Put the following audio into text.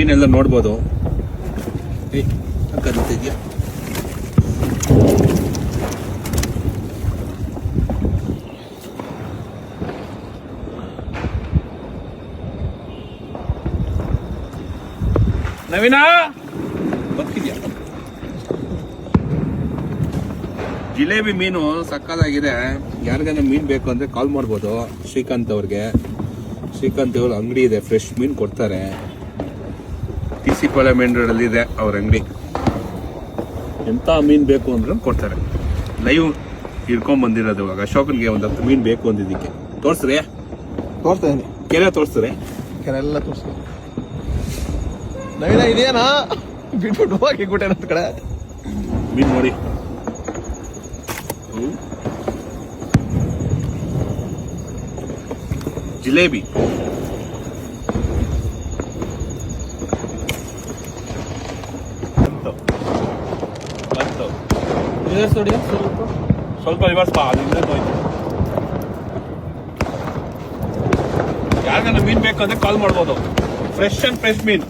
ಮೀನೆಲ್ಲ ನೋಡ್ಬೋದು. ಕರೀತಿದ್ಯಾ ನವೀನ ಬದುಕಿದ್ಯಾ? ಜಿಲೇಬಿ ಮೀನು ಸಕ್ಕದಾಗಿದೆ. ಯಾರಿಗಾನ ಮೀನು ಬೇಕು ಅಂದ್ರೆ ಕಾಲ್ ಮಾಡ್ಬೋದು ಶ್ರೀಕಾಂತ್ ಅವ್ರಿಗೆ. ಶ್ರೀಕಾಂತ್ ಅವ್ರ ಅಂಗಡಿ ಇದೆ, ಫ್ರೆಶ್ ಮೀನು ಕೊಡ್ತಾರೆ. TC ಪಾಳ್ಯ ಮೇನ್ ರೋಡಲ್ಲಿ ಇದೆ ಅವ್ರ ಅಂಗಡಿ. ಎಂತ ಮೀನು ಬೇಕು ಅಂದ್ರೆ ಕೊಡ್ತಾರೆ. ಲೈವ್ ಹಿಡ್ಕೊಂಡ್ ಬಂದಿರೋದು. ಇವಾಗ ಅಶೋಕನ್ಗೆ ಒಂದು 10 ಮೀನು ಬೇಕು ಅಂದಿದ್ದಕ್ಕೆ ತೋರ್ಸ್ರಿ. ತೋರ್ಸ್ತೇನೆ, ಕೆರೆ ತೋರಿಸ್ತಾರೆ, ಎಲ್ಲ ತೋರಿಸ್ತೀನಿ. ನವೀನ ಇದೇನಾ ಬಿಟ್ಬಿಟ್ಟು ಹೋಗಿ ಗುಟ್ಟೆ ನನ್ನ ಕಡೆ ಮೀನು ನೋಡಿ. ಜಿಲೇಬಿ ಸ್ವಲ್ಪ ರಿವರ್ಸ್ ಬಾ, ಅದು ಇಲ್ಲೇ ಹೋಯ್ತು. ಯಾರಿಗಾನ ಮೀನ್ ಬೇಕು ಅಂದ್ರೆ ಕಾಲ್ ಮಾಡ್ಬೋದು. Fresh and fresh mean.